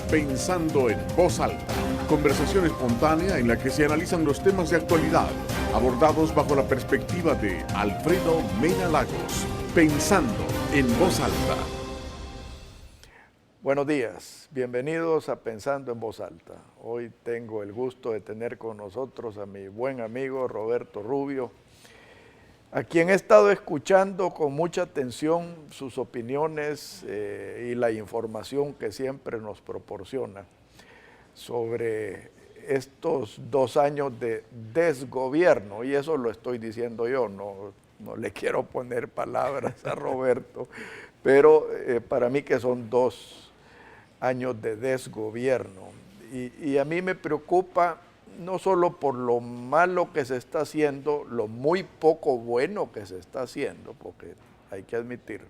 Pensando en Voz Alta, conversación espontánea en la que se analizan los temas de actualidad, abordados bajo la perspectiva de Alfredo Mena Lagos. Pensando en Voz Alta. Buenos días, bienvenidos a Pensando en Voz Alta. Hoy tengo el gusto de tener con nosotros a mi buen amigo Roberto Rubio, a quien he estado escuchando con mucha atención sus opiniones y la información que siempre nos proporciona sobre estos 2 años de desgobierno, y eso lo estoy diciendo yo, no le quiero poner palabras a Roberto, pero para mí que son 2 años de desgobierno. Y a mí me preocupa no solo por lo malo que se está haciendo, lo muy poco bueno que se está haciendo, porque hay que admitir,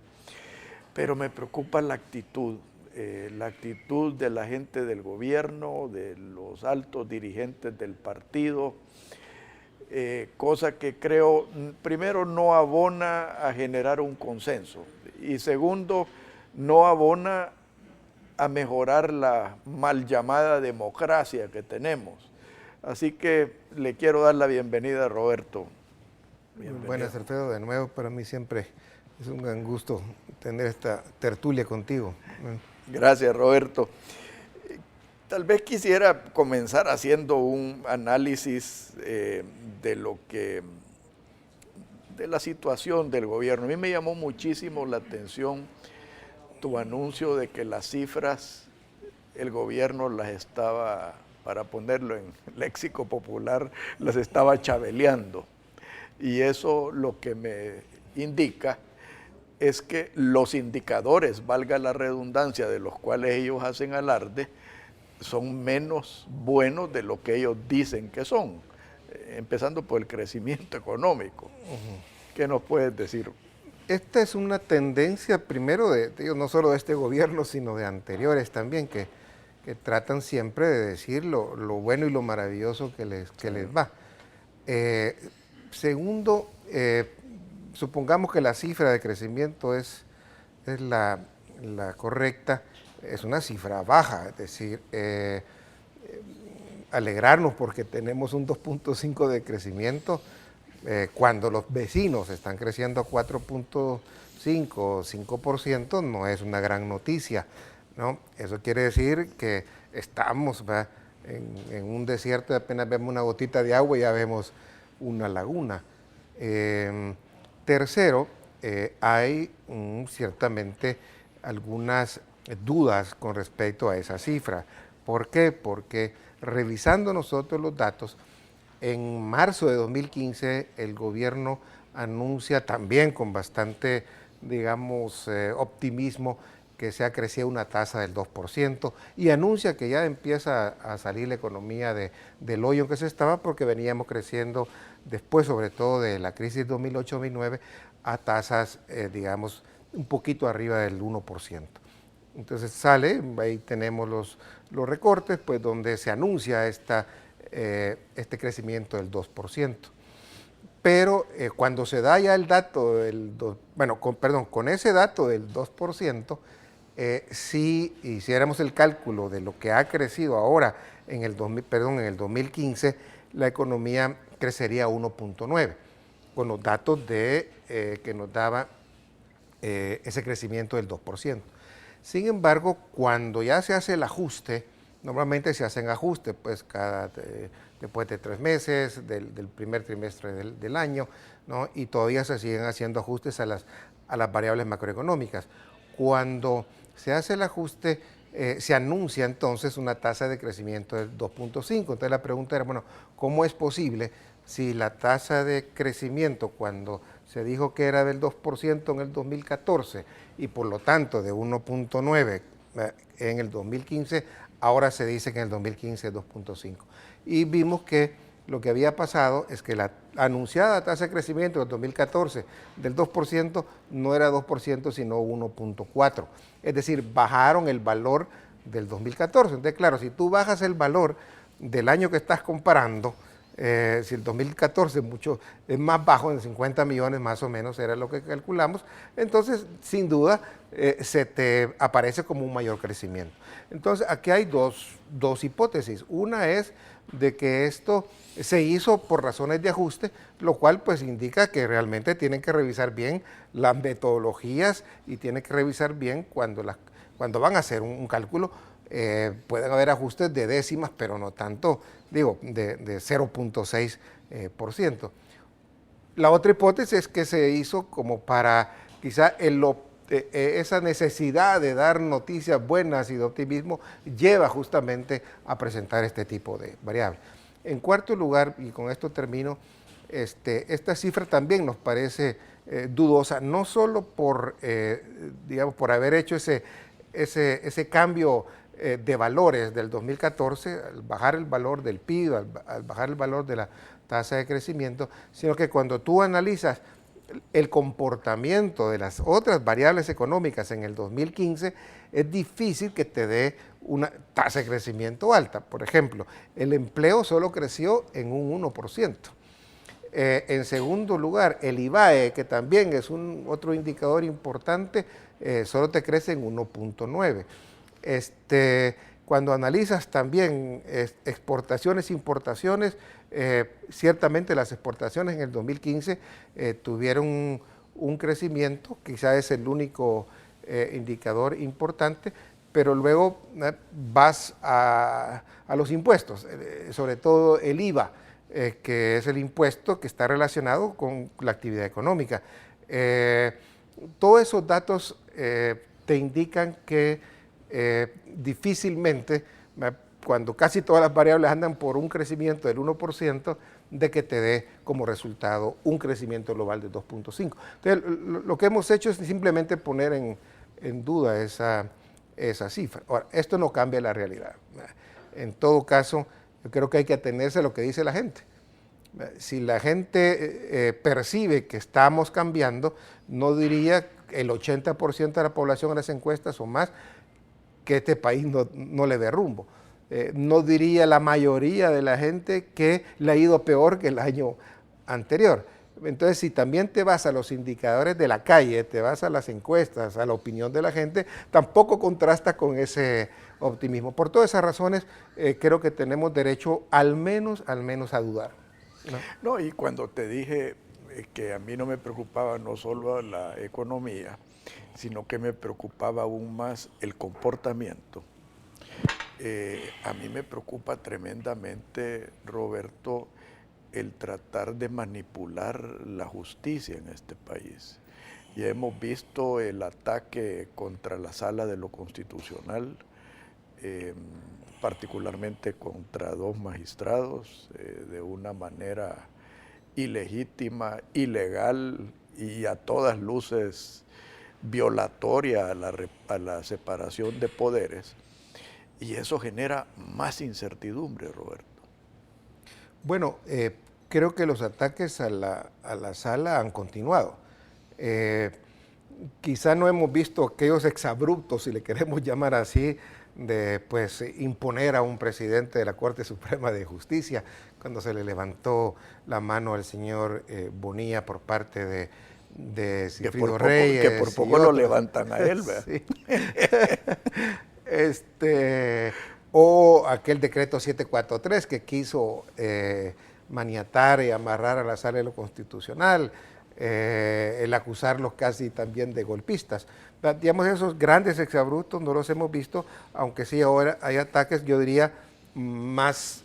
pero me preocupa la actitud de la gente del gobierno, de los altos dirigentes del partido, cosa que creo, primero, no abona a generar un consenso, y segundo, no abona a mejorar la mal llamada democracia que tenemos. Así que le quiero dar la bienvenida a Roberto. Bienvenido. Buenas, Alfredo, de nuevo. Para mí siempre es un gran gusto tener esta tertulia contigo. Gracias, Roberto. Tal vez quisiera comenzar haciendo un análisis de la situación del gobierno. A mí me llamó muchísimo la atención tu anuncio de que las cifras, el gobierno las estaba, para ponerlo en léxico popular, las estaba chabeleando. Y eso lo que me indica es que los indicadores, valga la redundancia, de los cuales ellos hacen alarde, son menos buenos de lo que ellos dicen que son, empezando por el crecimiento económico. ¿Qué nos puedes decir? Esta es una tendencia, primero, no solo de este gobierno, sino de anteriores también, que tratan siempre de decir lo bueno y lo maravilloso que les va. Segundo, supongamos que la cifra de crecimiento es la correcta, es una cifra baja, es decir, alegrarnos porque tenemos un 2.5 de crecimiento, cuando los vecinos están creciendo a 4.5 o 5%, no es una gran noticia, ¿no? Eso quiere decir que estamos en un desierto y apenas vemos una gotita de agua y ya vemos una laguna. Tercero, hay ciertamente algunas dudas con respecto a esa cifra. ¿Por qué? Porque revisando nosotros los datos, en marzo de 2015 el gobierno anuncia también con bastante, digamos, optimismo que se ha crecido una tasa del 2% y anuncia que ya empieza a salir la economía del hoyo en que se estaba, porque veníamos creciendo después, sobre todo de la crisis 2008-2009, a tasas, digamos, un poquito arriba del 1%. Entonces sale, ahí tenemos los recortes, pues donde se anuncia este crecimiento del 2%. Pero cuando se da ya el dato con ese dato del 2%, si hiciéramos el cálculo de lo que ha crecido ahora en el 2015, la economía crecería 1.9, con los datos que nos daba ese crecimiento del 2%. Sin embargo, cuando ya se hace el ajuste, normalmente se hacen ajustes pues después de 3 meses, del primer trimestre del año, ¿no? Y todavía se siguen haciendo ajustes a las variables macroeconómicas. Cuando se hace el ajuste, se anuncia entonces una tasa de crecimiento del 2.5. Entonces la pregunta era, bueno, ¿cómo es posible si la tasa de crecimiento, cuando se dijo que era del 2% en el 2014 y por lo tanto de 1.9 en el 2015, ahora se dice que en el 2015 es 2.5? Y vimos que lo que había pasado es que la anunciada tasa de crecimiento del 2014 del 2% no era 2%, sino 1.4. Es decir, bajaron el valor del 2014. Entonces, claro, si tú bajas el valor del año que estás comparando, Si el 2014 es más bajo, en 50 millones más o menos era lo que calculamos, entonces sin duda se te aparece como un mayor crecimiento. Entonces aquí hay dos hipótesis. Una es de que esto se hizo por razones de ajuste, lo cual pues indica que realmente tienen que revisar bien las metodologías y tienen que revisar bien cuando van a hacer un cálculo. Pueden haber ajustes de décimas, pero no tanto, digo, de 0.6%. La otra hipótesis es que se hizo como para quizá esa necesidad de dar noticias buenas y de optimismo lleva justamente a presentar este tipo de variables. En cuarto lugar, y con esto termino, esta cifra también nos parece dudosa, no solo por haber hecho ese cambio de valores del 2014, al bajar el valor del PIB, al bajar el valor de la tasa de crecimiento, sino que cuando tú analizas el comportamiento de las otras variables económicas en el 2015, es difícil que te dé una tasa de crecimiento alta. Por ejemplo, el empleo solo creció en un 1%. En segundo lugar, el IVAE, que también es otro indicador importante, solo te crece en 1.9%. Cuando analizas también exportaciones e importaciones, ciertamente las exportaciones en el 2015 tuvieron un crecimiento, quizás es el único indicador importante, pero luego vas a los impuestos, sobre todo el IVA, que es el impuesto que está relacionado con la actividad económica. Todos esos datos te indican que difícilmente, cuando casi todas las variables andan por un crecimiento del 1%, de que te dé como resultado un crecimiento global de 2.5%. Entonces, lo que hemos hecho es simplemente poner en duda esa cifra. Ahora, esto no cambia la realidad. En todo caso, yo creo que hay que atenerse a lo que dice la gente. Si la gente percibe que estamos cambiando, no diría el 80% de la población en las encuestas o más que este país no le dé rumbo. No diría la mayoría de la gente que le ha ido peor que el año anterior. Entonces, si también te vas a los indicadores de la calle, te vas a las encuestas, a la opinión de la gente, tampoco contrasta con ese optimismo. Por todas esas razones, creo que tenemos derecho al menos a dudar. No, y cuando te dije que a mí no me preocupaba no solo la economía, sino que me preocupaba aún más el comportamiento. A mí me preocupa tremendamente, Roberto, el tratar de manipular la justicia en este país. Ya hemos visto el ataque contra la Sala de lo Constitucional, particularmente contra dos magistrados, de una manera ilegítima, ilegal y a todas luces violatoria a la separación de poderes, y eso genera más incertidumbre, Roberto. Bueno, creo que los ataques a la sala han continuado. Quizá no hemos visto aquellos exabruptos, si le queremos llamar así, de pues imponer a un presidente de la Corte Suprema de Justicia, cuando se le levantó la mano al señor Bonilla por parte de Sigfrido Reyes. Que por poco lo levantan a él, ¿verdad? Sí. O aquel decreto 743 que quiso maniatar y amarrar a la Sala de lo Constitucional, el acusarlos casi también de golpistas. Digamos, esos grandes exabruptos no los hemos visto, aunque sí ahora hay ataques, yo diría, más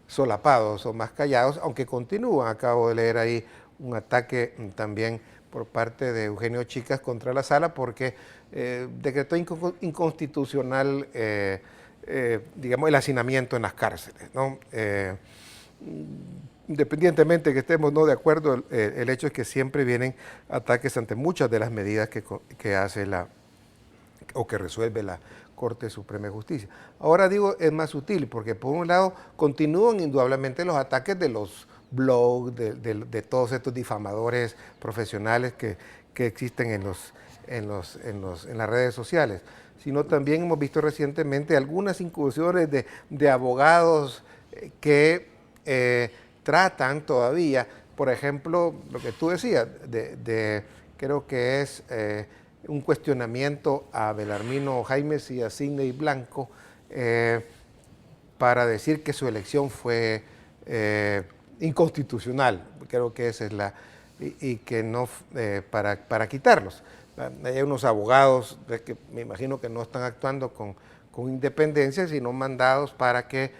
solapados o más callados, aunque continúan. Acabo de leer ahí un ataque también por parte de Eugenio Chicas contra la Sala porque decretó inconstitucional digamos, el hacinamiento en las cárceles, ¿no? Independientemente de que estemos no de acuerdo, el hecho es que siempre vienen ataques ante muchas de las medidas que hace o que resuelve la Corte Suprema de Justicia. Ahora digo, es más sutil, porque por un lado continúan indudablemente los ataques de los blogs, de todos estos difamadores profesionales que existen en las redes sociales, sino también hemos visto recientemente algunas incursiones de abogados que tratan todavía, por ejemplo, lo que tú decías, creo que es un cuestionamiento a Belarmino Jaimes y a Sidney Blanco para decir que su elección fue inconstitucional. Creo que esa es y que no, para quitarlos. Hay unos abogados que me imagino que no están actuando con independencia, sino mandados para que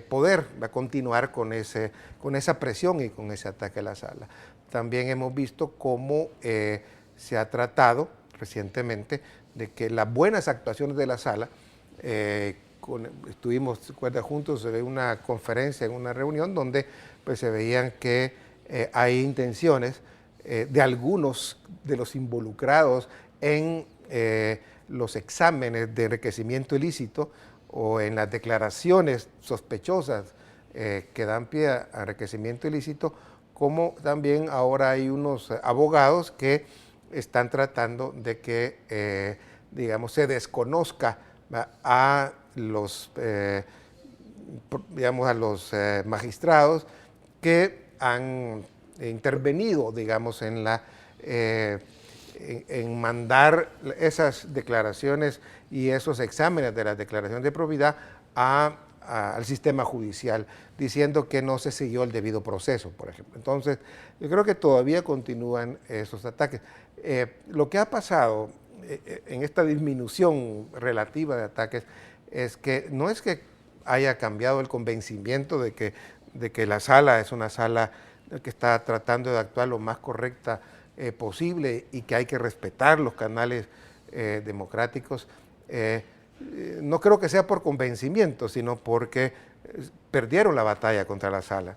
poder continuar con esa presión y con ese ataque a la sala. También hemos visto cómo se ha tratado recientemente de que las buenas actuaciones de la sala, estuvimos juntos en una conferencia, en una reunión, donde pues, se veían que hay intenciones de algunos de los involucrados en los exámenes de enriquecimiento ilícito o en las declaraciones sospechosas que dan pie a enriquecimiento ilícito, como también ahora hay unos abogados que están tratando de que, digamos, se desconozca a los, magistrados que han intervenido, digamos, en mandar esas declaraciones y esos exámenes de las declaraciones de probidad al sistema judicial, diciendo que no se siguió el debido proceso, por ejemplo. Entonces, yo creo que todavía continúan esos ataques. Lo que ha pasado en esta disminución relativa de ataques es que no es que haya cambiado el convencimiento de que la sala es una sala que está tratando de actuar lo más correcta posible y que hay que respetar los canales democráticos. No creo que sea por convencimiento, sino porque perdieron la batalla contra la sala.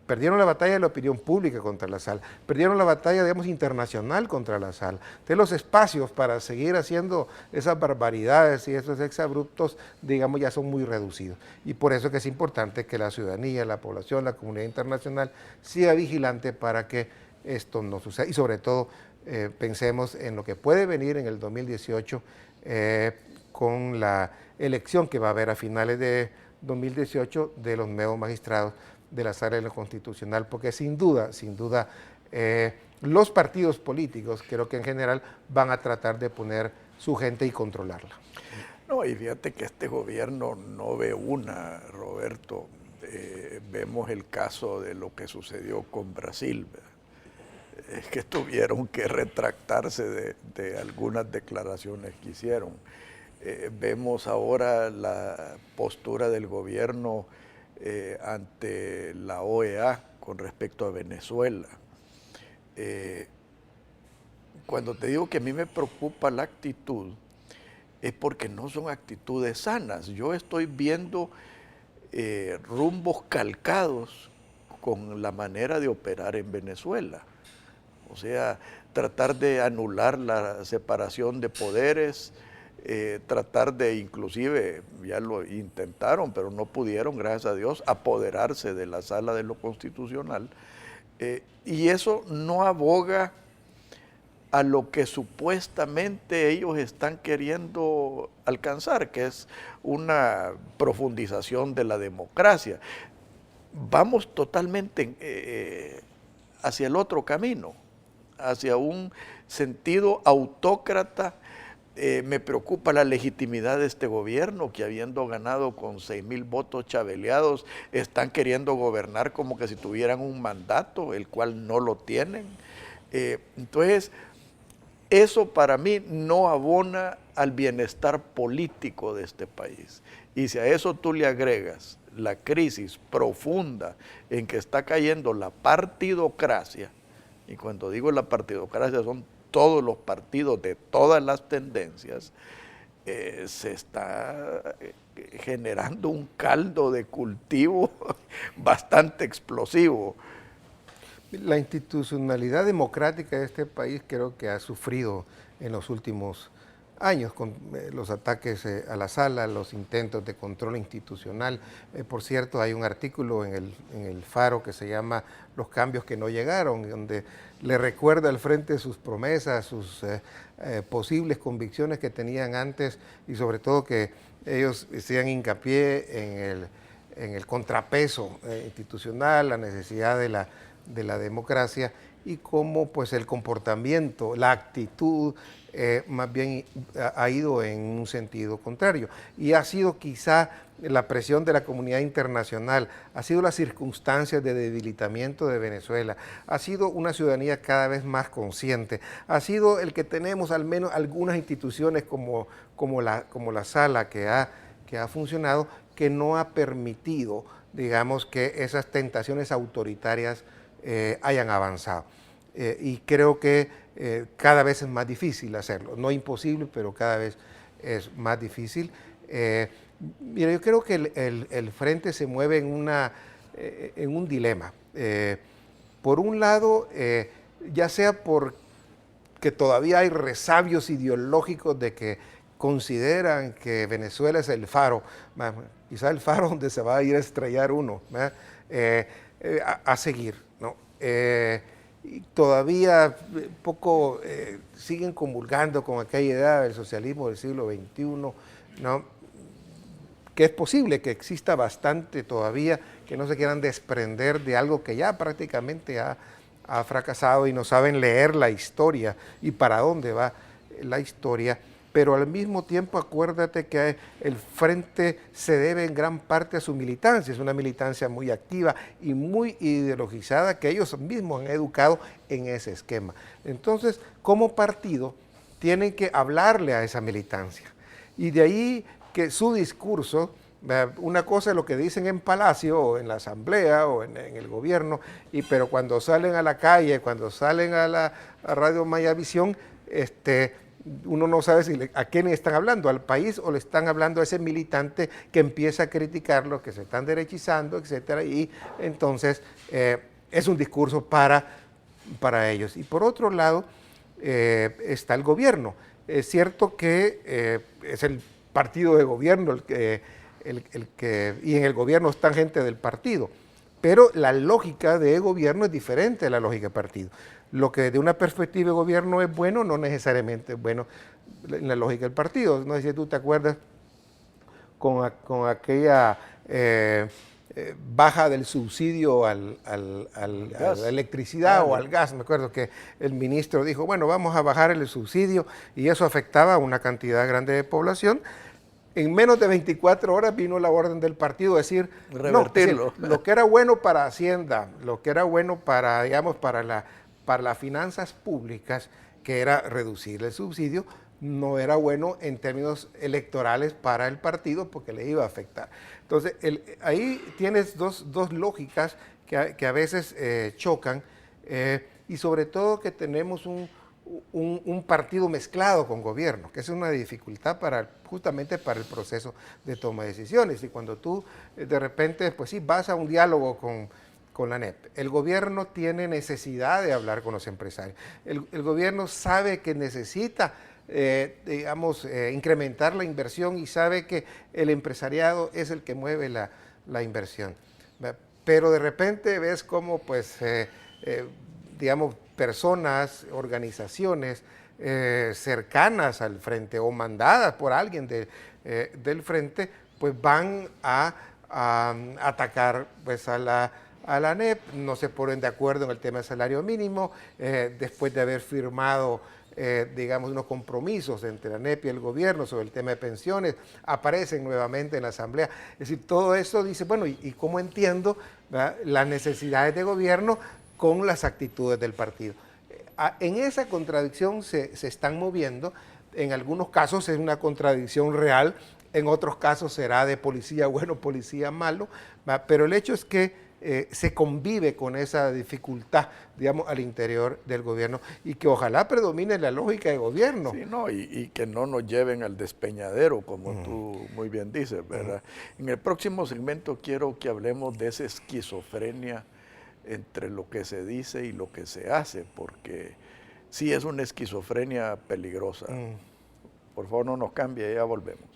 Perdieron la batalla de la opinión pública contra la sala. Perdieron la batalla, digamos, internacional contra la sala. De los espacios para seguir haciendo esas barbaridades y esos exabruptos, digamos, ya son muy reducidos. Y por eso que es importante que la ciudadanía, la población, la comunidad internacional sea vigilante para que esto no suceda. Y sobre todo, pensemos en lo que puede venir en el 2018 con la elección que va a haber a finales de 2018 de los nuevos magistrados de la Sala de lo Constitucional, porque sin duda, los partidos políticos, creo que en general, van a tratar de poner su gente y controlarla. No, y fíjate que este gobierno no ve una, Roberto. Vemos el caso de lo que sucedió con Brasil, ¿verdad? Es que tuvieron que retractarse de algunas declaraciones que hicieron. Vemos ahora la postura del gobierno ante la OEA con respecto a Venezuela. Cuando te digo que a mí me preocupa la actitud, es porque no son actitudes sanas. Yo estoy viendo rumbos calcados con la manera de operar en Venezuela. O sea, tratar de anular la separación de poderes, tratar de, inclusive, ya lo intentaron, pero no pudieron, gracias a Dios, apoderarse de la Sala de lo Constitucional. Y eso no aboga a lo que supuestamente ellos están queriendo alcanzar, que es una profundización de la democracia. Vamos totalmente hacia el otro camino, hacia un sentido autócrata. Me preocupa la legitimidad de este gobierno, que habiendo ganado con 6,000 votos chaveleados, están queriendo gobernar como que si tuvieran un mandato, el cual no lo tienen. Entonces, eso para mí no abona al bienestar político de este país. Y si a eso tú le agregas la crisis profunda en que está cayendo la partidocracia, y cuando digo la partidocracia son todos los partidos de todas las tendencias, se está generando un caldo de cultivo bastante explosivo. La institucionalidad democrática de este país creo que ha sufrido en los últimos años con los ataques a la sala, los intentos de control institucional. Por cierto, hay un artículo en el Faro que se llama Los cambios que no llegaron, donde le recuerda al frente sus promesas, sus posibles convicciones que tenían antes y sobre todo que ellos hacían hincapié en el contrapeso institucional, la necesidad de la democracia, y cómo pues el comportamiento, la actitud, más bien ha ido en un sentido contrario. Y ha sido quizá la presión de la comunidad internacional, ha sido las circunstancias de debilitamiento de Venezuela, ha sido una ciudadanía cada vez más consciente, ha sido el que tenemos al menos algunas instituciones como la sala que ha funcionado, que no ha permitido, digamos, que esas tentaciones autoritarias hayan avanzado. Y creo que cada vez es más difícil hacerlo, no imposible, pero cada vez es más difícil. Mira, yo creo que el Frente se mueve en un dilema. Por un lado, ya sea porque todavía hay resabios ideológicos de que consideran que Venezuela es el faro, quizá el faro donde se va a ir a estrellar uno, a seguir, ¿no? Y todavía poco siguen comulgando con aquella idea del socialismo del siglo XXI, ¿no? Que es posible que exista bastante todavía, que no se quieran desprender de algo que ya prácticamente ha fracasado y no saben leer la historia y para dónde va la historia. Pero al mismo tiempo acuérdate que el Frente se debe en gran parte a su militancia, es una militancia muy activa y muy ideologizada que ellos mismos han educado en ese esquema. Entonces, como partido, tienen que hablarle a esa militancia. Y de ahí que su discurso, una cosa es lo que dicen en Palacio o en la Asamblea o en el gobierno, pero cuando salen a la calle, cuando salen a Radio Mayavisión, uno no sabe a quién están hablando, al país o le están hablando a ese militante que empieza a criticarlo, que se están derechizando, etcétera, y entonces es un discurso para ellos. Y por otro lado está el gobierno. Es cierto que es el partido de gobierno y en el gobierno están gente del partido, pero la lógica de gobierno es diferente a la lógica de partido. Lo que de una perspectiva de gobierno es bueno, no necesariamente es bueno en la lógica del partido. No sé si tú te acuerdas con aquella baja del subsidio a la electricidad o al gas. Me acuerdo que el ministro dijo, bueno, vamos a bajar el subsidio, y eso afectaba a una cantidad grande de población. En menos de 24 horas vino la orden del partido a decir, revertirlo. No, lo que era bueno para Hacienda, lo que era bueno para, digamos, para las finanzas públicas, que era reducir el subsidio, no era bueno en términos electorales para el partido porque le iba a afectar. Entonces, ahí tienes dos lógicas que a veces chocan, y sobre todo que tenemos un partido mezclado con gobierno, que es una dificultad justamente para el proceso de toma de decisiones. Y cuando tú de repente, pues sí, vas a un diálogo con la ANEP, el gobierno tiene necesidad de hablar con los empresarios, el gobierno sabe que necesita incrementar la inversión y sabe que el empresariado es el que mueve la inversión. Pero de repente ves cómo, pues, personas, organizaciones cercanas al Frente o mandadas por alguien del Frente, pues van a atacar pues, a la ANEP, no se ponen de acuerdo en el tema del salario mínimo, después de haber firmado unos compromisos entre la ANEP y el gobierno sobre el tema de pensiones, aparecen nuevamente en la Asamblea. Es decir, todo eso dice, bueno, ¿y cómo entiendo las necesidades de gobierno con las actitudes del partido? En esa contradicción se están moviendo. En algunos casos es una contradicción real, en otros casos será de policía bueno, policía malo, pero el hecho es que se convive con esa dificultad, digamos, al interior del gobierno, y que ojalá predomine la lógica de gobierno. Sí, no, y que no nos lleven al despeñadero, como tú muy bien dices, ¿verdad? En el próximo segmento quiero que hablemos de esa esquizofrenia entre lo que se dice y lo que se hace, porque sí es una esquizofrenia peligrosa. Por favor, no nos cambie, ya volvemos.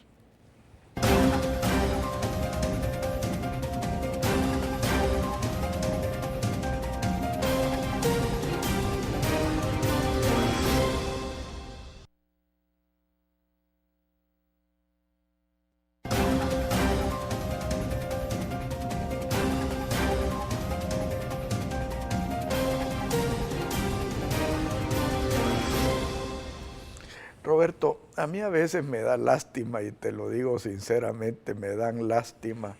Roberto, a mí a veces me da lástima, y te lo digo sinceramente, me dan lástima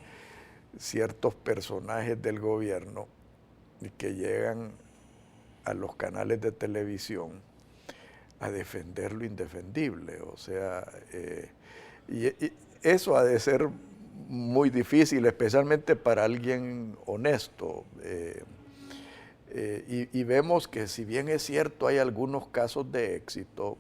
ciertos personajes del gobierno que llegan a los canales de televisión a defender lo indefendible. O sea, y eso ha de ser muy difícil, especialmente para alguien honesto. Y vemos que, si bien es cierto, hay algunos casos de éxito,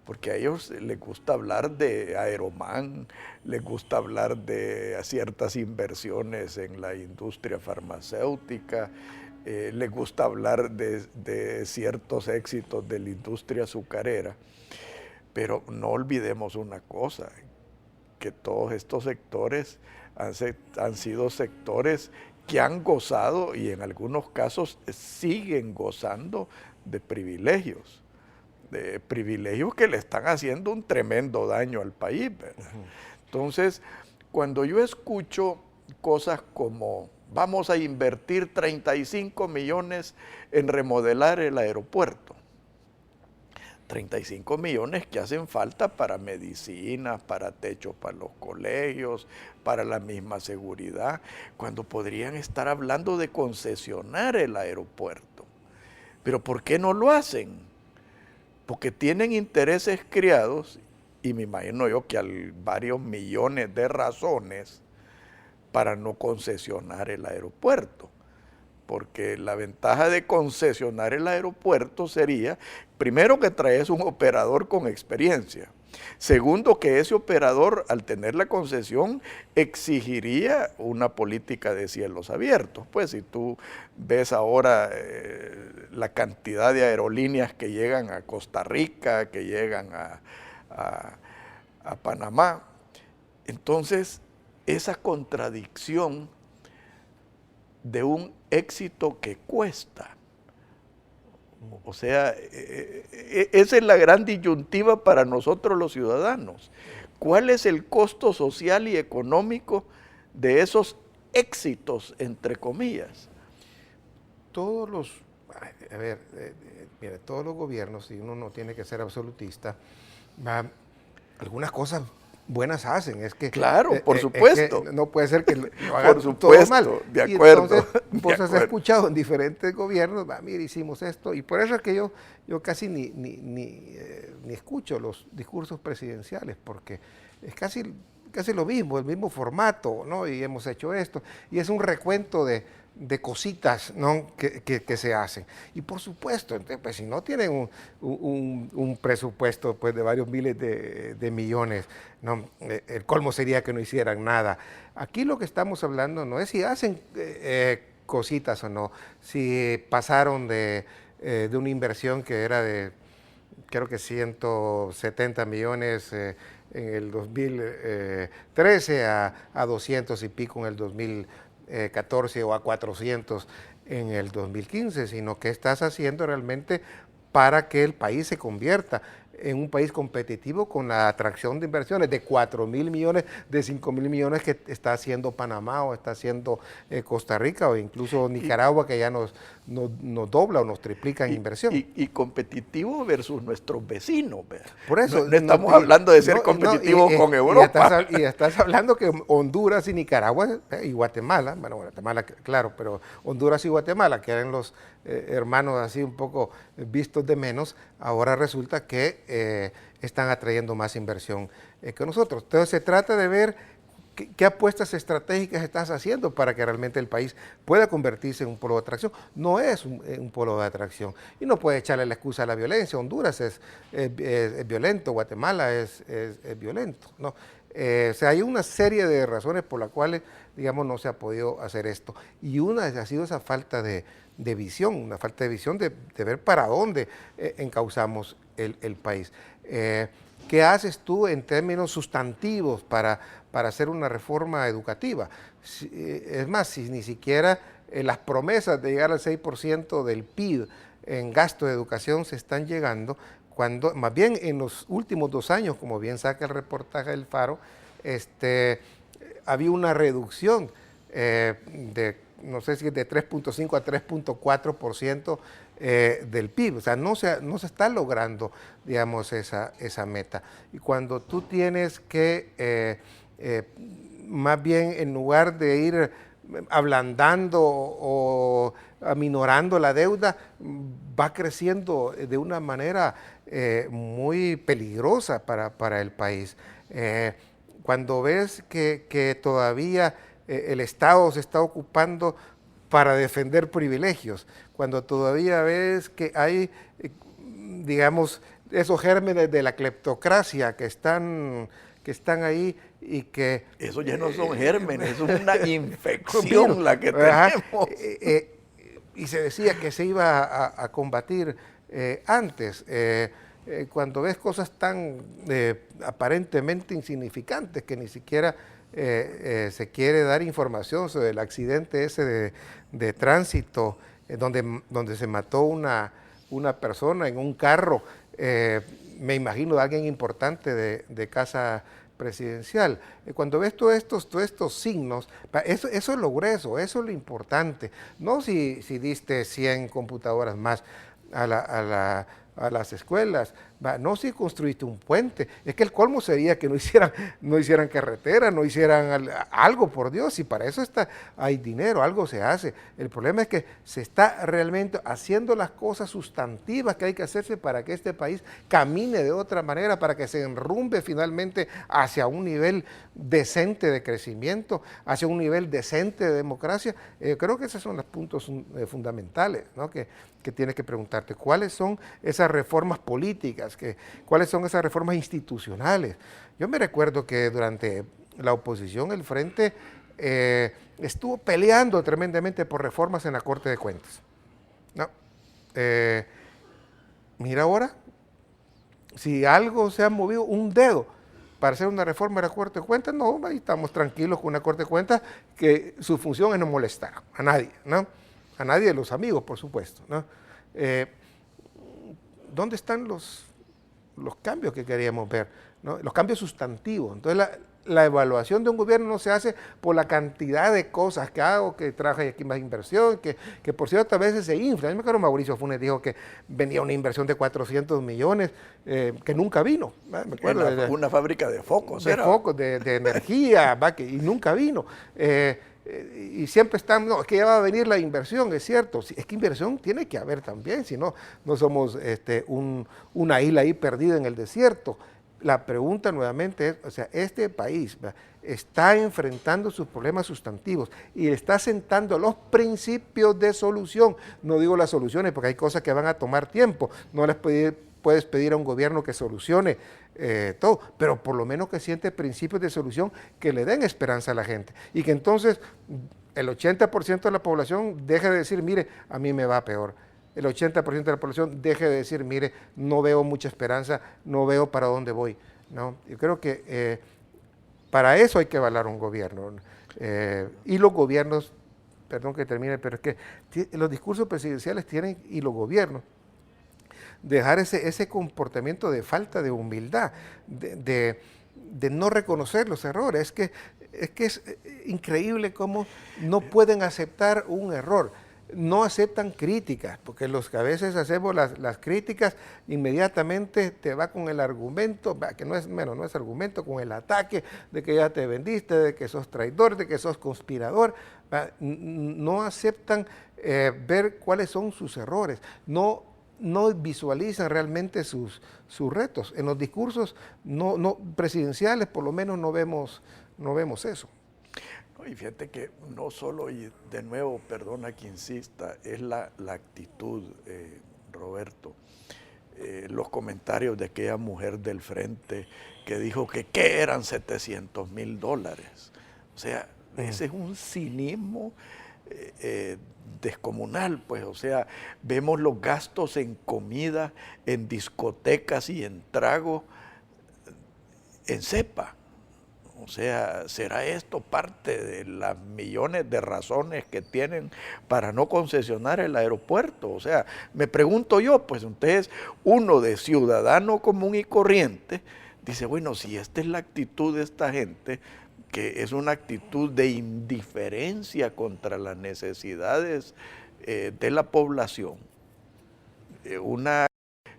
porque a ellos les gusta hablar de Aeroman, les gusta hablar de ciertas inversiones en la industria farmacéutica, les gusta hablar de ciertos éxitos de la industria azucarera, pero no olvidemos una cosa, que todos estos sectores han sido sectores que han gozado, y en algunos casos siguen gozando, de privilegios que le están haciendo un tremendo daño al país, ¿verdad? Entonces, cuando yo escucho cosas como: vamos a invertir 35 millones en remodelar el aeropuerto, 35 millones que hacen falta para medicinas, para techos para los colegios, para la misma seguridad, cuando podrían estar hablando de concesionar el aeropuerto. Pero ¿por qué no lo hacen? Porque tienen intereses creados, y me imagino yo que hay varios millones de razones para no concesionar el aeropuerto. Porque la ventaja de concesionar el aeropuerto sería, primero, que traes un operador con experiencia. Segundo, que ese operador, al tener la concesión, exigiría una política de cielos abiertos. Pues si tú ves ahora la cantidad de aerolíneas que llegan a Costa Rica, que llegan a Panamá, entonces esa contradicción de un éxito que cuesta. O sea, esa es la gran disyuntiva para nosotros los ciudadanos. ¿Cuál es el costo social y económico de esos éxitos, entre comillas? Todos los, mire, todos los gobiernos, y uno no tiene que ser absolutista, algunas cosas buenas hacen. Es que, claro, por supuesto. Es que no puede ser que lo hagan por supuesto, todo mal. De acuerdo. Y entonces, vos has escuchado en diferentes gobiernos: mire, hicimos esto. Y por eso es que yo casi ni escucho los discursos presidenciales, porque es casi lo mismo, el mismo formato, ¿no? Y hemos hecho esto. Y es un recuento de cositas, ¿no?, que se hacen. Y por supuesto, entonces, pues, si no tienen un presupuesto, pues, de varios miles de millones, ¿no? El colmo sería que no hicieran nada. Aquí lo que estamos hablando no es si hacen cositas o no, si pasaron de una inversión que era de, creo que 170 millones en el 2013 a 200 y pico en el 2014 o a 400 en el 2015, sino que estás haciendo realmente para que el país se convierta en un país competitivo con la atracción de inversiones de 4.000 millones, de 5.000 millones que está haciendo Panamá o está haciendo Costa Rica o incluso Nicaragua, que ya nos dobla o nos triplica en inversión. Y competitivo versus nuestros vecinos. Por eso no estamos hablando de ser competitivos con Europa. Y estás hablando que Honduras y Nicaragua y Guatemala, bueno, Guatemala claro, pero Honduras y Guatemala, que eran los hermanos así un poco vistos de menos, ahora resulta que están atrayendo más inversión que nosotros. Entonces se trata de ver qué apuestas estratégicas estás haciendo para que realmente el país pueda convertirse en un polo de atracción. No es un polo de atracción y no puede echarle la excusa a la violencia. Honduras es violento, Guatemala es violento, ¿no? O sea, hay una serie de razones por las cuales, digamos, no se ha podido hacer esto. Y una ha sido esa falta de visión, una falta de visión de ver para dónde encauzamos el país. ¿Qué haces tú en términos sustantivos para hacer una reforma educativa? Es más, si ni siquiera las promesas de llegar al 6% del PIB en gasto de educación se están llegando, cuando más bien en los últimos 2 años, como bien saca el reportaje del Faro, había una reducción de, no sé si de 3.5 a 3.4% del PIB. O sea, no se está logrando, digamos, esa meta. Y cuando tú tienes que, más bien, en lugar de ir ablandando o aminorando la deuda, va creciendo de una manera muy peligrosa para el país. Cuando ves que todavía el Estado se está ocupando para defender privilegios, cuando todavía ves que hay, digamos, esos gérmenes de la cleptocracia que están ahí y que... Eso ya no son gérmenes, es una infección la que ajá, tenemos. y se decía que se iba a combatir antes. Cuando ves cosas tan aparentemente insignificantes que ni siquiera se quiere dar información sobre el accidente ese de tránsito donde se mató una persona en un carro, me imagino de alguien importante de casa presidencial. Cuando ves todos estos signos, eso es lo grueso, eso es lo importante. No si diste 100 computadoras más a las escuelas, no si construiste un puente. Es que el colmo sería que no hicieran carretera, no hicieran algo, por Dios, y para eso hay dinero, algo se hace. El problema es que se está realmente haciendo las cosas sustantivas que hay que hacerse para que este país camine de otra manera, para que se enrumbe finalmente hacia un nivel decente de crecimiento, hacia un nivel decente de democracia. Creo que esos son los puntos fundamentales, ¿no? que tienes que preguntarte. ¿Cuáles son esas reformas políticas? ¿Cuáles son esas reformas institucionales? Yo me recuerdo que durante la oposición, el Frente estuvo peleando tremendamente por reformas en la Corte de Cuentas. ¿No? Mira ahora, si algo se ha movido un dedo para hacer una reforma de la Corte de Cuentas, no, ahí estamos tranquilos con una Corte de Cuentas que su función es no molestar a nadie, ¿no? A nadie de los amigos, por supuesto, ¿no? ¿Dónde están los cambios que queríamos ver, ¿no? Los cambios sustantivos? Entonces la evaluación de un gobierno no se hace por la cantidad de cosas que hago, que traje aquí más inversión, que por cierto a veces se infla. Yo me acuerdo Mauricio Funes dijo que venía una inversión de 400 millones que nunca vino. Me acuerdo Una fábrica de focos. De focos, de energía, y nunca vino. Y siempre están, no, es que ya va a venir la inversión, es cierto, es que inversión tiene que haber también, si no, no somos una isla ahí perdida en el desierto. La pregunta nuevamente es, o sea, este país está enfrentando sus problemas sustantivos y está sentando los principios de solución. No digo las soluciones porque hay cosas que van a tomar tiempo, no les puedes pedir a un gobierno que solucione todo, pero por lo menos que siente principios de solución que le den esperanza a la gente y que entonces el 80% de la población deje de decir, mire, a mí me va peor. El 80% de la población deje de decir, mire, no veo mucha esperanza, no veo para dónde voy, ¿no? Yo creo que para eso hay que evaluar un gobierno. Y los gobiernos, perdón que termine, pero es que los discursos presidenciales tienen, y los gobiernos, dejar ese comportamiento de falta de humildad, de no reconocer los errores. Es que es increíble cómo no pueden aceptar un error. No aceptan críticas, porque los que a veces hacemos las críticas, inmediatamente te va con el argumento, que no es argumento, con el ataque de que ya te vendiste, de que sos traidor, de que sos conspirador. No aceptan ver cuáles son sus errores, no visualizan realmente sus retos. En los discursos presidenciales por lo menos no vemos eso. Y fíjate que no solo, y de nuevo, perdona que insista, es la actitud, Roberto. Los comentarios de aquella mujer del Frente que dijo que ¿qué eran $700,000? O sea, ese es un cinismo descomunal, pues. O sea, vemos los gastos en comida, en discotecas y en trago, en cepa. O sea, ¿será esto parte de las millones de razones que tienen para no concesionar el aeropuerto? O sea, me pregunto yo, pues entonces uno de ciudadano común y corriente dice, bueno, si esta es la actitud de esta gente, que es una actitud de indiferencia contra las necesidades de la población, una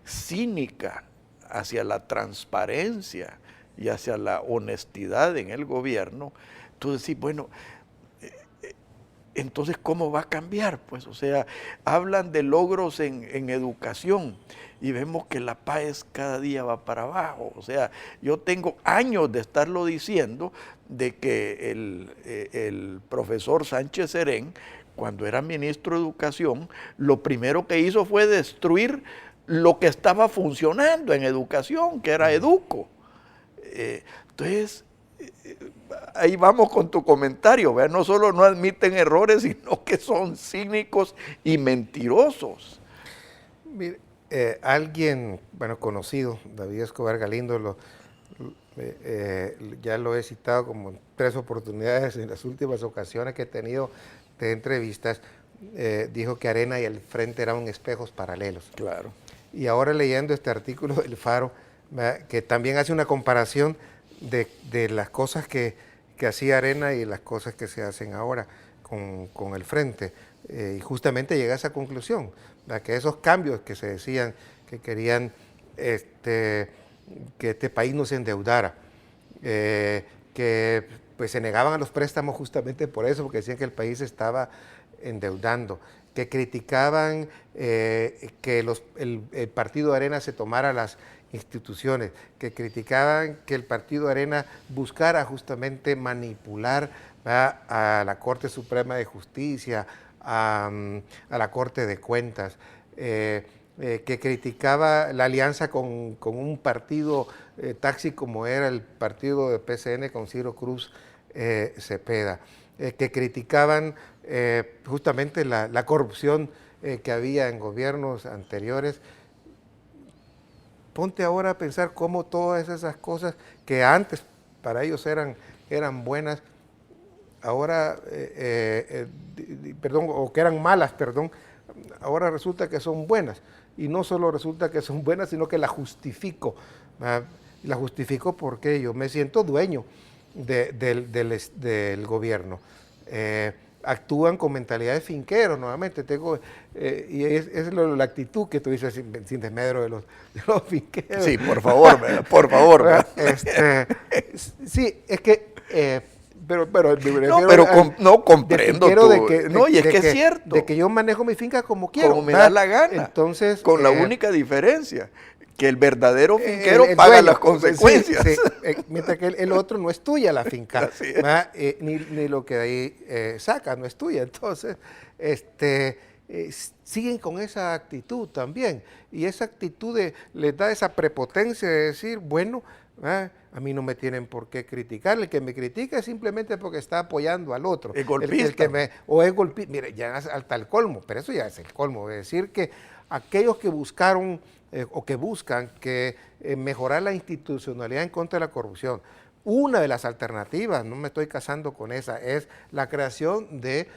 cínica hacia la transparencia y hacia la honestidad en el gobierno, tú decís, bueno, entonces, ¿cómo va a cambiar? Pues, o sea, hablan de logros en educación y vemos que la PAES cada día va para abajo. O sea, yo tengo años de estarlo diciendo de que el profesor Sánchez Serén, cuando era ministro de Educación, lo primero que hizo fue destruir lo que estaba funcionando en educación, que era Educo. Entonces, ahí vamos con tu comentario, ¿verdad? No solo no admiten errores, sino que son cínicos y mentirosos. Mire, alguien, bueno, conocido, David Escobar Galindo, ya lo he citado como en 3 oportunidades en las últimas ocasiones que he tenido de entrevistas, dijo que Arena y el Frente eran espejos paralelos. Claro. Y ahora leyendo este artículo del Faro, ¿verdad?, que también hace una comparación de las cosas que hacía Arena y las cosas que se hacen ahora con el Frente. Y justamente llega a esa conclusión, ¿verdad?, que esos cambios que se decían que querían que este país no se endeudara, que pues se negaban a los préstamos justamente por eso, porque decían que el país estaba endeudando, que criticaban que el partido Arena se tomara las instituciones, que criticaban que el partido Arena buscara justamente manipular, ¿verdad?, a la Corte Suprema de Justicia, a la Corte de Cuentas, que criticaba la alianza con un partido taxi como era el partido de PCN con Ciro Cruz Cepeda, que criticaban justamente la corrupción que había en gobiernos anteriores. Ponte ahora a pensar cómo todas esas cosas que antes para ellos eran buenas, ahora, perdón, o que eran malas, perdón, ahora resulta que son buenas. Y no solo resulta que son buenas, sino que la justifico. La justifico porque yo me siento dueño del gobierno. Actúan con mentalidad de finqueros, nuevamente, y es la actitud que tú dices sin desmedro de los finqueros. Sí, por favor, por favor. Sí, es que... no comprendo y es que es cierto. De que yo manejo mi finca como quiero. Como me da la gana. Entonces, con la única diferencia, que el verdadero finquero paga dueño, las consecuencias. Sí, mientras que el otro no es tuya la finca, ni lo que de ahí saca, no es tuya. Entonces, siguen con esa actitud también. Y esa actitud les da esa prepotencia de decir, bueno, a mí no me tienen por qué criticar. El que me critica es simplemente porque está apoyando al otro. Es golpista. O es golpista. Mire, ya hasta el colmo, pero eso ya es el colmo. Es decir, que aquellos que buscaron o que buscan mejorar la institucionalidad en contra de la corrupción, una de las alternativas, no me estoy casando con esa, es la creación de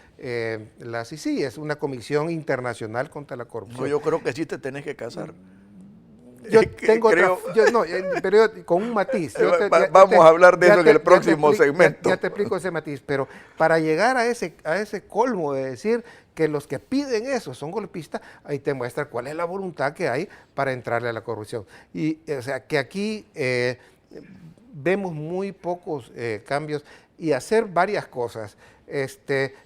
la CICI, es una comisión internacional contra la corrupción. No, yo creo que sí te tenés que casar. Yo tengo pero con un matiz. Vamos a hablar de eso en el próximo segmento. Ya te explico ese matiz, pero para llegar a ese colmo de decir que los que piden eso son golpistas, ahí te muestra cuál es la voluntad que hay para entrarle a la corrupción. Y o sea, que aquí vemos muy pocos cambios y hacer varias cosas.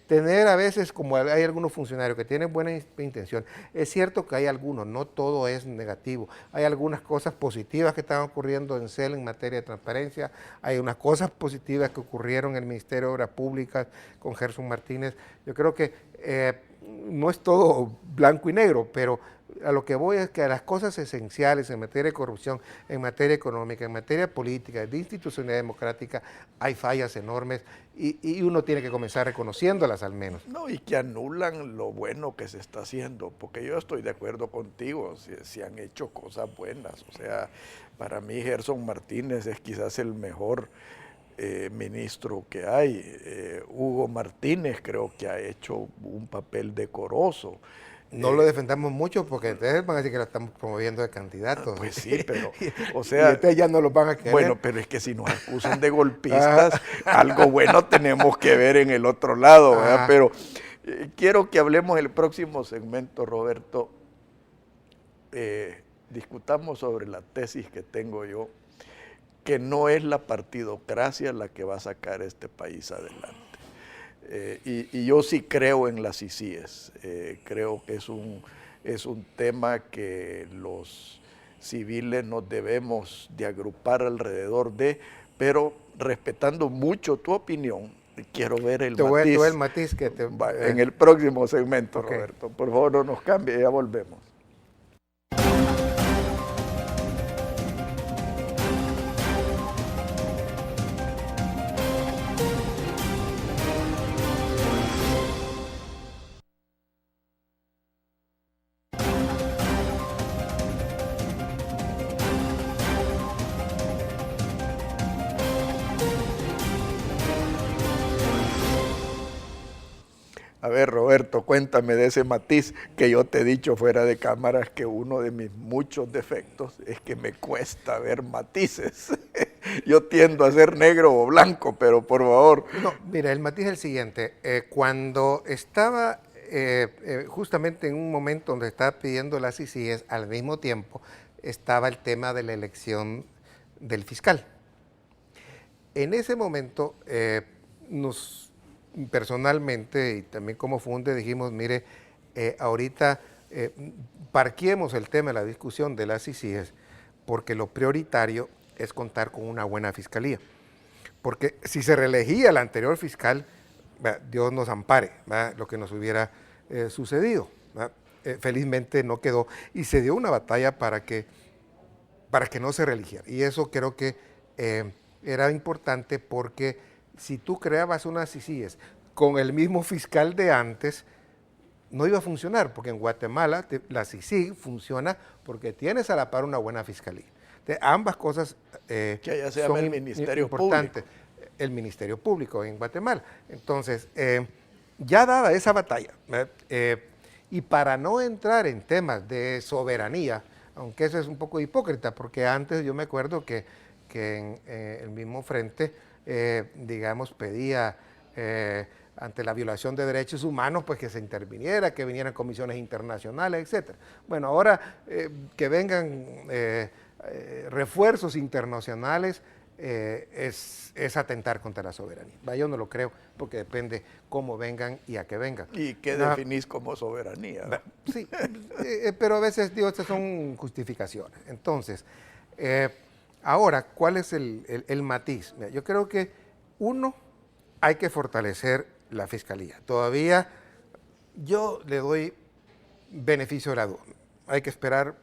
Tener a veces, como hay algunos funcionarios que tienen buena intención, es cierto que hay algunos, no todo es negativo, hay algunas cosas positivas que están ocurriendo en CEL en materia de transparencia, hay unas cosas positivas que ocurrieron en el Ministerio de Obras Públicas con Gerson Martínez. Yo creo que no es todo blanco y negro, pero a lo que voy es que a las cosas esenciales en materia de corrupción, en materia económica, en materia política, de institucionalidad democrática, hay fallas enormes y uno tiene que comenzar reconociéndolas al menos. No, y que anulan lo bueno que se está haciendo, porque yo estoy de acuerdo contigo, si han hecho cosas buenas. O sea, para mí Gerson Martínez es quizás el mejor ministro que hay. Hugo Martínez creo que ha hecho un papel decoroso. No lo defendamos mucho porque ustedes van a decir que lo estamos promoviendo de candidato. Pues sí, pero, o sea... y ustedes ya no lo van a querer. Bueno, pero es que si nos acusan de golpistas, algo bueno tenemos que ver en el otro lado, ¿verdad? Pero quiero que hablemos el próximo segmento, Roberto, discutamos sobre la tesis que tengo yo, que no es la partidocracia la que va a sacar este país adelante. Y yo sí creo en las ICIES. Creo que es un tema que los civiles nos debemos de agrupar alrededor de, pero respetando mucho tu opinión, quiero ver el matiz. Te voy el matiz que te... En el próximo segmento, Okay. Roberto. Por favor, no nos cambie, ya volvemos. A ver, Roberto, cuéntame de ese matiz que yo te he dicho fuera de cámaras, que uno de mis muchos defectos es que me cuesta ver matices. Yo tiendo a ser negro o blanco, pero por favor. No, mira, el matiz es el siguiente. Cuando estaba justamente en un momento donde estaba pidiendo las ICIES, al mismo tiempo estaba el tema de la elección del fiscal. En ese momento personalmente y también como Funde dijimos, mire, ahorita parquemos el tema de la discusión de las ICIES porque lo prioritario es contar con una buena fiscalía. Porque si se reelegía el anterior fiscal, Dios nos ampare, lo que nos hubiera sucedido. Felizmente no quedó y se dio una batalla para que no se reeligiera. Y eso creo que era importante porque si tú creabas unas ICIES con el mismo fiscal de antes, no iba a funcionar, porque en Guatemala la CICIG funciona porque tienes a la par una buena fiscalía. Entonces, ambas cosas que allá se llama el Ministerio importantes. Público. El Ministerio Público en Guatemala. Entonces, ya dada esa batalla, y para no entrar en temas de soberanía, aunque eso es un poco hipócrita, porque antes yo me acuerdo que en el mismo frente, digamos, pedía ante la violación de derechos humanos, pues que se interviniera, que vinieran comisiones internacionales, etc. Bueno, ahora que vengan refuerzos internacionales es atentar contra la soberanía. Yo no lo creo, porque depende cómo vengan y a qué vengan. ¿Y qué definís como soberanía? Sí, pero a veces, digo, estas son justificaciones. Entonces, ahora, ¿cuál es el matiz? Mira, yo creo que, uno, hay que fortalecer la fiscalía. Todavía yo le doy beneficio de la duda. Hay que esperar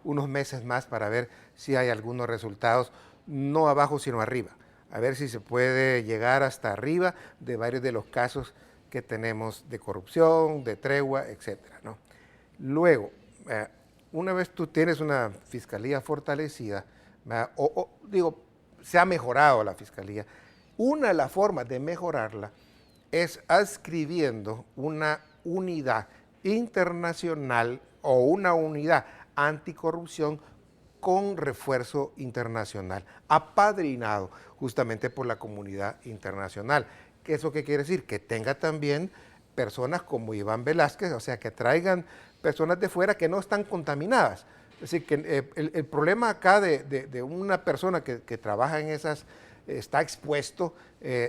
unos meses más para ver si hay algunos resultados, no abajo, sino arriba. A ver si se puede llegar hasta arriba de varios de los casos que tenemos de corrupción, de tregua, etcétera, ¿no? Luego, una vez tú tienes una fiscalía fortalecida, digo, se ha mejorado la fiscalía, una de las formas de mejorarla es adscribiendo una unidad internacional o una unidad anticorrupción con refuerzo internacional, apadrinado justamente por la comunidad internacional. ¿Eso qué quiere decir? Que tenga también personas como Iván Velázquez, o sea, que traigan personas de fuera que no están contaminadas. Es decir, que el problema acá de una persona que trabaja en esas, está expuesto,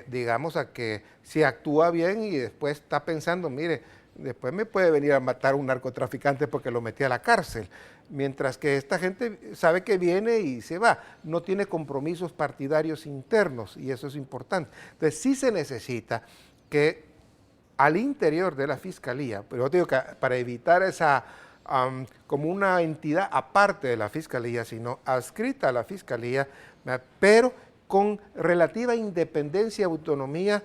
digamos, a que si actúa bien y después está pensando, mire, después me puede venir a matar un narcotraficante porque lo metí a la cárcel. Mientras que esta gente sabe que viene y se va, no tiene compromisos partidarios internos y eso es importante. Entonces sí se necesita que al interior de la fiscalía, pero yo digo que para evitar esa como una entidad aparte de la fiscalía, sino adscrita a la fiscalía, pero con relativa independencia, autonomía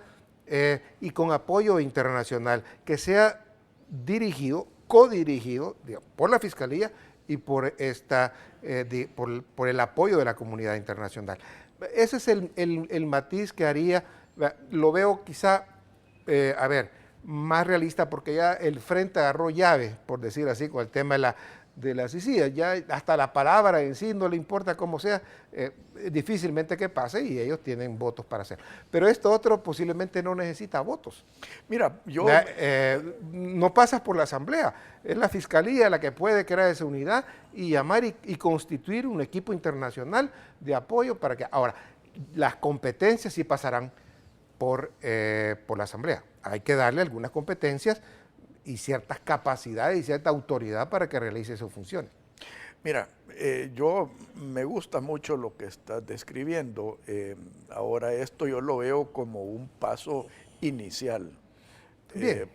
y con apoyo internacional, que sea dirigido, codirigido, digamos, por la fiscalía y por por el apoyo de la comunidad internacional. Ese es el matiz que haría, lo veo quizá, más realista, porque ya el frente agarró llave, por decir así, con el tema de las CICIA. Ya hasta la palabra en sí no le importa cómo sea, difícilmente que pase y ellos tienen votos para hacer. Pero esto otro posiblemente no necesita votos. Mira, yo... no pasa por la Asamblea, es la Fiscalía la que puede crear esa unidad y llamar y constituir un equipo internacional de apoyo para que... Ahora, las competencias sí pasarán por la Asamblea. Hay que darle algunas competencias y ciertas capacidades y cierta autoridad para que realice sus funciones. Mira, yo me gusta mucho lo que estás describiendo. Ahora esto yo lo veo como un paso inicial.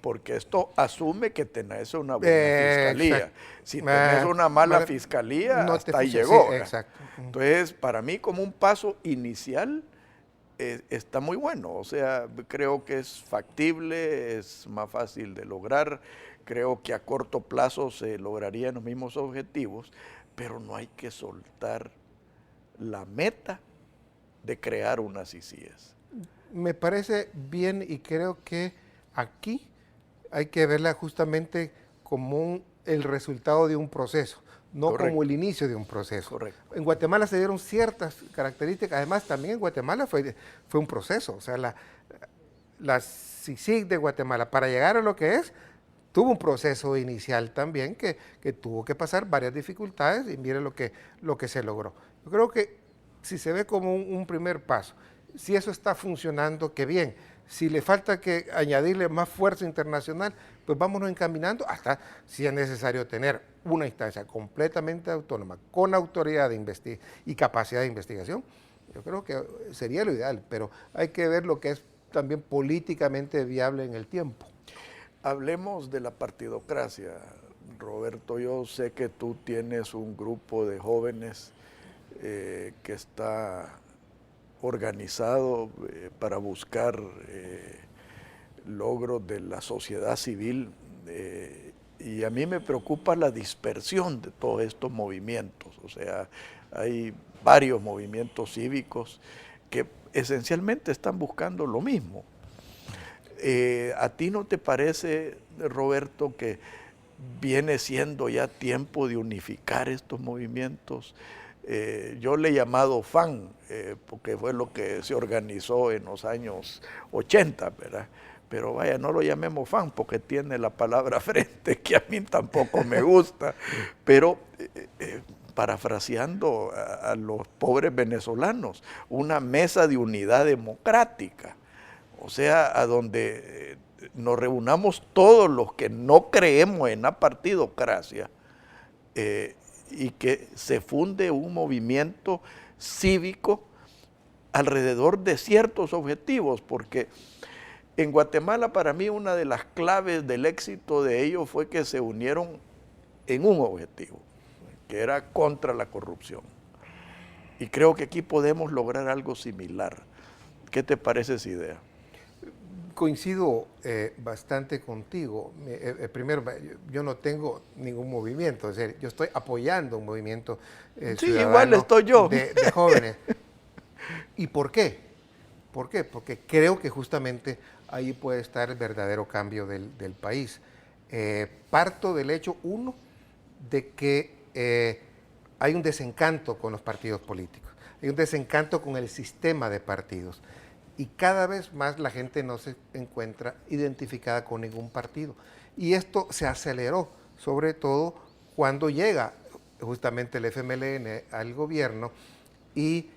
Porque esto asume que tenés una buena fiscalía. Si tenés una mala fiscalía, no hasta ahí llegó. Sí, exacto. Entonces, para mí como un paso inicial está muy bueno. O sea, creo que es factible, es más fácil de lograr. Creo que a corto plazo se lograrían los mismos objetivos, pero no hay que soltar la meta de crear unas CICIAs. Me parece bien y creo que aquí hay que verla justamente como el resultado de un proceso, no Correcto. como el inicio de un proceso. Correcto. En Guatemala se dieron ciertas características, además también en Guatemala fue un proceso, o sea, la CICIG de Guatemala para llegar a lo que es, tuvo un proceso inicial también que tuvo que pasar varias dificultades y mire lo que se logró. Yo creo que si se ve como un primer paso, si eso está funcionando, qué bien. Si le falta que añadirle más fuerza internacional, pues vámonos encaminando hasta si es necesario tener una instancia completamente autónoma, con autoridad y capacidad de investigación. Yo creo que sería lo ideal, pero hay que ver lo que es también políticamente viable en el tiempo. Hablemos de la partidocracia, Roberto. Yo sé que tú tienes un grupo de jóvenes que está organizado para buscar logros de la sociedad civil y a mí me preocupa la dispersión de todos estos movimientos. O sea, hay varios movimientos cívicos que esencialmente están buscando lo mismo. ¿A ti no te parece, Roberto, que viene siendo ya tiempo de unificar estos movimientos? Yo le he llamado FAN, porque fue lo que se organizó en los años 80, ¿verdad? Pero vaya, no lo llamemos FAN porque tiene la palabra frente, que a mí tampoco me gusta. Pero parafraseando a los pobres venezolanos, una mesa de unidad democrática, o sea, a donde nos reunamos todos los que no creemos en la partidocracia, y que se funde un movimiento cívico alrededor de ciertos objetivos, porque en Guatemala para mí una de las claves del éxito de ellos fue que se unieron en un objetivo, que era contra la corrupción. Y creo que aquí podemos lograr algo similar. ¿Qué te parece esa idea? Coincido bastante contigo. Primero, yo no tengo ningún movimiento, es decir, yo estoy apoyando un movimiento sí, igual estoy yo. De jóvenes. ¿Y por qué? ¿Por qué? Porque creo que justamente ahí puede estar el verdadero cambio del país. Parto del hecho, uno, de que hay un desencanto con los partidos políticos, hay un desencanto con el sistema de partidos. Y cada vez más la gente no se encuentra identificada con ningún partido. Y esto se aceleró, sobre todo cuando llega justamente el FMLN al gobierno y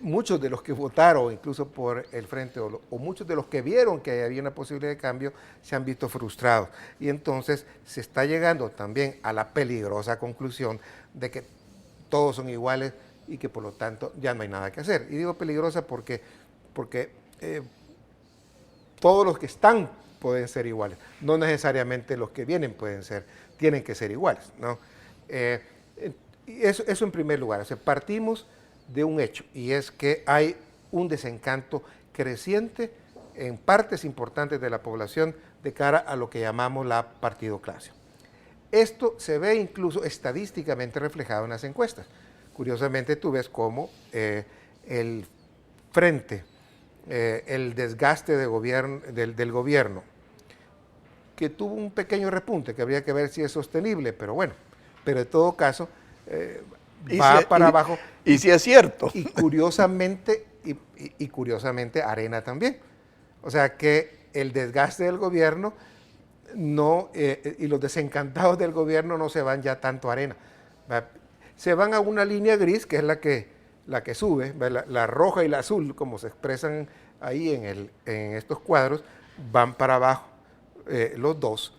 muchos de los que votaron incluso por el Frente o muchos de los que vieron que había una posibilidad de cambio se han visto frustrados. Y entonces se está llegando también a la peligrosa conclusión de que todos son iguales y que por lo tanto ya no hay nada que hacer. Y digo peligrosa porque todos los que están pueden ser iguales, no necesariamente los que vienen tienen que ser iguales, ¿no? Eso en primer lugar. O sea, partimos de un hecho y es que hay un desencanto creciente en partes importantes de la población de cara a lo que llamamos la partidocracia. Esto se ve incluso estadísticamente reflejado en las encuestas. Curiosamente tú ves cómo el frente, el desgaste del gobierno, que tuvo un pequeño repunte, que habría que ver si es sostenible, pero bueno, pero en todo caso va para abajo. Y si es cierto. Y curiosamente, y curiosamente Arena también. O sea que el desgaste del gobierno no, y los desencantados del gobierno no se van ya tanto a Arena. Se van a una línea gris, que es la que sube, la roja y la azul, como se expresan ahí en estos cuadros, van para abajo los dos,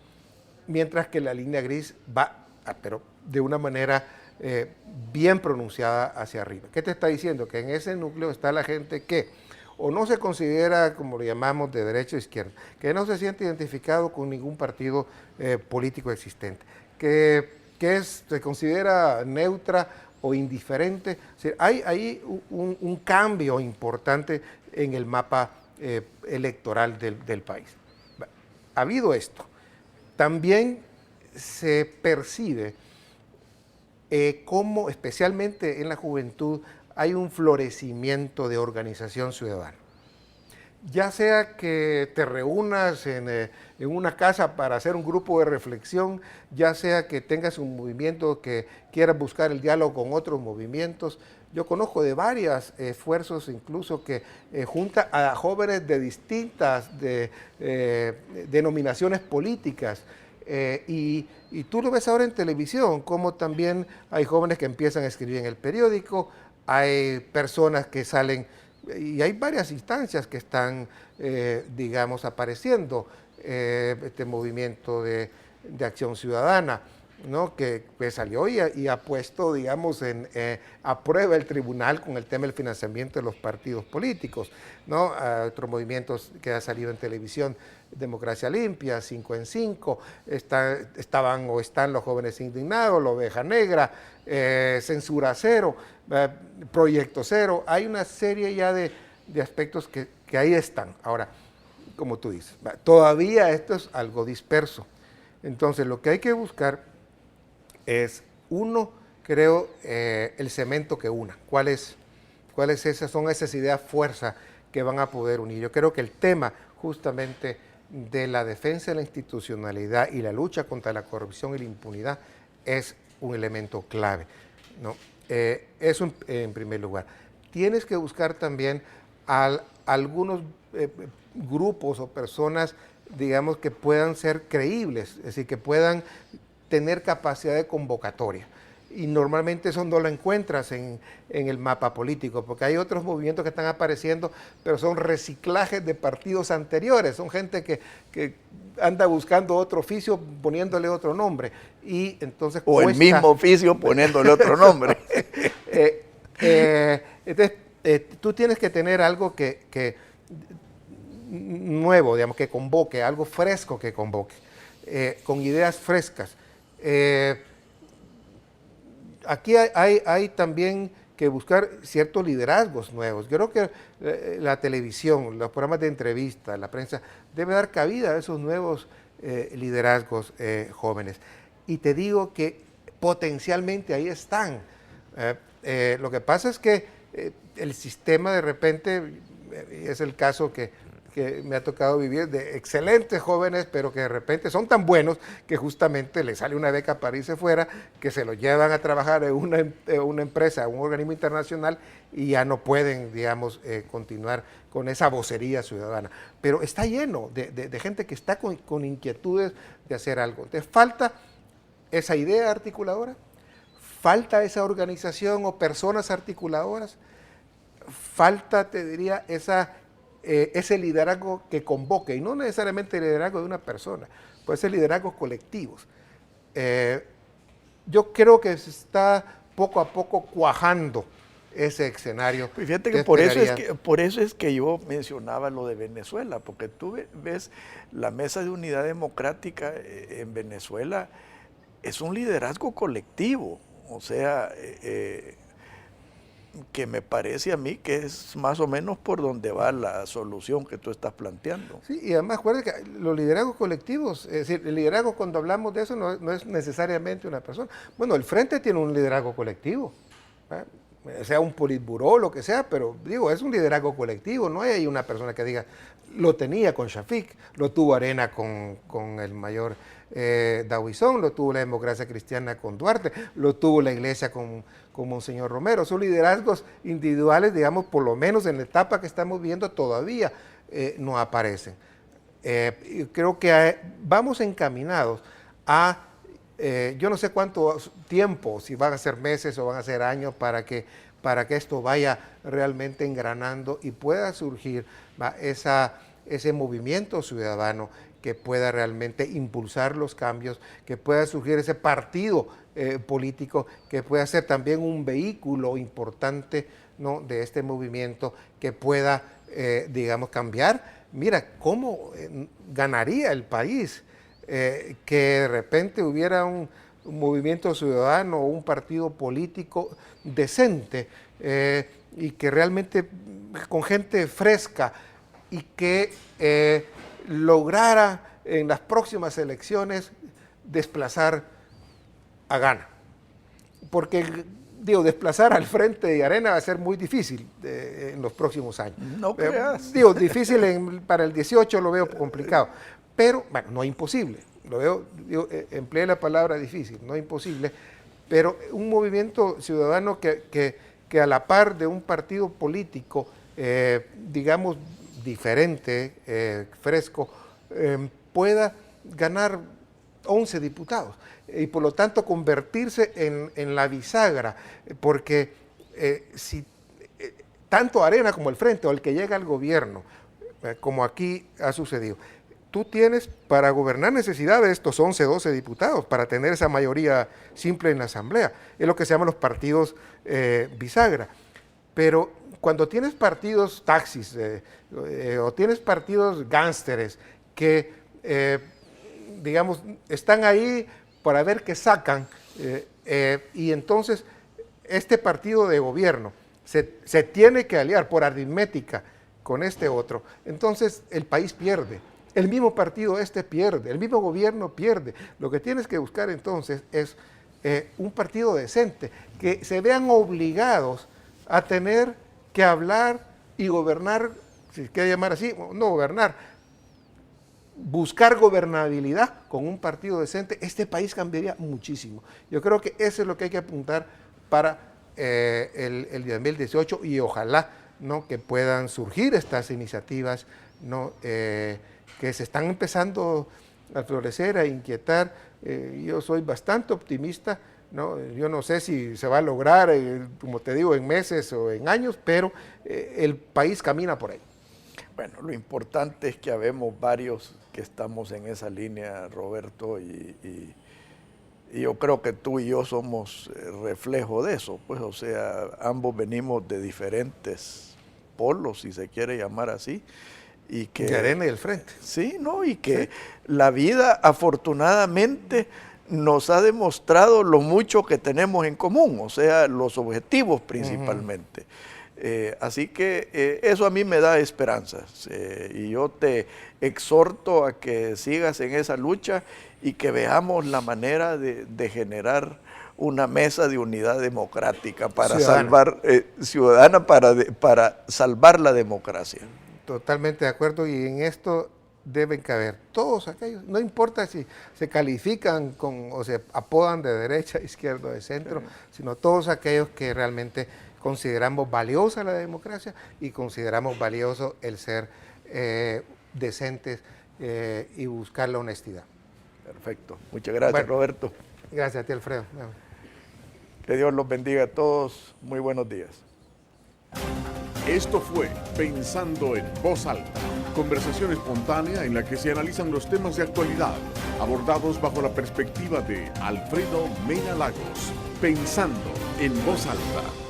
mientras que la línea gris va, pero de una manera bien pronunciada hacia arriba. ¿Qué te está diciendo? Que en ese núcleo está la gente que o no se considera, como lo llamamos, de derecha o izquierda, que no se siente identificado con ningún partido político existente, que se considera neutra o indiferente. O sea, hay ahí un cambio importante en el mapa electoral del país. Ha habido esto. También se percibe cómo, especialmente en la juventud, hay un florecimiento de organización ciudadana. Ya sea que te reúnas en una casa para hacer un grupo de reflexión, ya sea que tengas un movimiento que quieras buscar el diálogo con otros movimientos. Yo conozco de varios esfuerzos incluso que junta a jóvenes de distintas denominaciones políticas. Y tú lo ves ahora en televisión, como también hay jóvenes que empiezan a escribir en el periódico, hay personas que salen, y hay varias instancias que están, digamos, apareciendo, este movimiento de acción ciudadana, ¿no? que salió y ha puesto, digamos, a prueba el tribunal con el tema del financiamiento de los partidos políticos, ¿no? Otros movimientos que ha salido en televisión, Democracia Limpia, 5 en 5, estaban o están los jóvenes indignados, la oveja negra, Censura Cero, Proyecto Cero. Hay una serie ya de aspectos que ahí están. Ahora, como tú dices, todavía esto es algo disperso. Entonces, lo que hay que buscar es, uno, creo, el cemento que una. ¿Cuáles son esas ideas fuerza que van a poder unir? Yo creo que el tema justamente de la defensa de la institucionalidad y la lucha contra la corrupción y la impunidad es un elemento clave, ¿no? Eso en primer lugar. Tienes que buscar también algunos grupos o personas, digamos, que puedan ser creíbles, es decir, que puedan tener capacidad de convocatoria. Y normalmente eso no lo encuentras en el mapa político, porque hay otros movimientos que están apareciendo, pero son reciclajes de partidos anteriores, son gente que anda buscando otro oficio poniéndole otro nombre. Y entonces o el mismo oficio poniéndole otro nombre. Entonces, tú tienes que tener algo que nuevo, digamos, que convoque, algo fresco que convoque, con ideas frescas. Aquí hay también que buscar ciertos liderazgos nuevos. Yo creo que la televisión, los programas de entrevista, la prensa, debe dar cabida a esos nuevos liderazgos jóvenes. Y te digo que potencialmente ahí están. Lo que pasa es que el sistema de repente, es el caso que me ha tocado vivir, de excelentes jóvenes, pero que de repente son tan buenos que justamente les sale una beca para irse fuera, que se lo llevan a trabajar en una empresa, un organismo internacional, y ya no pueden, digamos, continuar con esa vocería ciudadana. Pero está lleno de gente que está con inquietudes de hacer algo. Entonces falta esa idea articuladora, falta esa organización o personas articuladoras, falta, te diría, ese liderazgo que convoque, y no necesariamente el liderazgo de una persona, puede ser liderazgos colectivos. Yo creo que se está poco a poco cuajando ese escenario. Fíjate que por eso es que yo mencionaba lo de Venezuela, porque tú ves la Mesa de Unidad Democrática en Venezuela, es un liderazgo colectivo, o sea, que me parece a mí que es más o menos por donde va la solución que tú estás planteando. Sí, y además acuérdate que los liderazgos colectivos, es decir, el liderazgo, cuando hablamos de eso, no es necesariamente una persona. Bueno, el Frente tiene un liderazgo colectivo, sea un politburó, lo que sea, pero digo, es un liderazgo colectivo, no hay una persona que diga, lo tenía con Shafik, lo tuvo Arena con el mayor Dawison, lo tuvo la democracia cristiana con Duarte, lo tuvo la iglesia con Monseñor Romero. Son liderazgos individuales, digamos, por lo menos en la etapa que estamos viendo todavía no aparecen. Creo que vamos encaminados a, yo no sé cuánto tiempo, si van a ser meses o van a ser años para que esto vaya realmente engranando y pueda surgir ese movimiento ciudadano que pueda realmente impulsar los cambios, que pueda surgir ese partido político, que pueda ser también un vehículo importante, ¿no?, de este movimiento, que pueda, digamos, cambiar. Mira, ¿cómo ganaría el país que de repente hubiera un movimiento ciudadano o un partido político decente y que realmente con gente fresca y que lograra en las próximas elecciones desplazar a Gana? Porque, digo, desplazar al Frente de Arena va a ser muy difícil en los próximos años. No creas. Digo, difícil para el 18 lo veo complicado, pero, bueno, no imposible. Lo veo, digo, empleé la palabra difícil, no imposible, pero un movimiento ciudadano que a la par de un partido político, digamos, diferente, fresco, pueda ganar 11 diputados y por lo tanto convertirse en la bisagra, porque si tanto Arena como el Frente o el que llega al gobierno, como aquí ha sucedido, tú tienes para gobernar necesidad de estos 11, 12 diputados para tener esa mayoría simple en la asamblea. Es lo que se llaman los partidos bisagra. Pero cuando tienes partidos taxis o tienes partidos gánsteres que, digamos, están ahí para ver qué sacan, y entonces este partido de gobierno se tiene que aliar por aritmética con este otro, entonces el país pierde. El mismo partido pierde, el mismo gobierno pierde. Lo que tienes que buscar entonces es un partido decente, que se vean obligados a tener que hablar y gobernar, si quiere llamar así, no gobernar, buscar gobernabilidad con un partido decente. Este país cambiaría muchísimo. Yo creo que eso es lo que hay que apuntar para el 2018 y ojalá, ¿no?, que puedan surgir estas iniciativas, ¿no?, que se están empezando a florecer, a inquietar. Yo soy bastante optimista, ¿no? Yo no sé si se va a lograr, como te digo, en meses o en años, pero el país camina por ahí. Bueno, lo importante es que habemos varios que estamos en esa línea, Roberto, y yo creo que tú y yo somos reflejo de eso, pues, o sea, ambos venimos de diferentes polos, si se quiere llamar así. Y que, de Arena y el Frente. Sí, ¿no? Y que la vida afortunadamente nos ha demostrado lo mucho que tenemos en común, o sea, los objetivos principalmente. Así que eso a mí me da esperanzas y yo te exhorto a que sigas en esa lucha y que veamos la manera de generar una mesa de unidad democrática para ciudadana para salvar la democracia. Totalmente de acuerdo, y en esto deben caber todos aquellos, no importa si se califican o se apodan de derecha, izquierda o de centro, sino todos aquellos que realmente consideramos valiosa la democracia y consideramos valioso el ser decentes y buscar la honestidad. Perfecto, muchas gracias, bueno, Roberto. Gracias a ti, Alfredo. Que Dios los bendiga a todos, muy buenos días. Esto fue Pensando en Voz Alta, conversación espontánea en la que se analizan los temas de actualidad, abordados bajo la perspectiva de Alfredo Mena Lagos. Pensando en Voz Alta.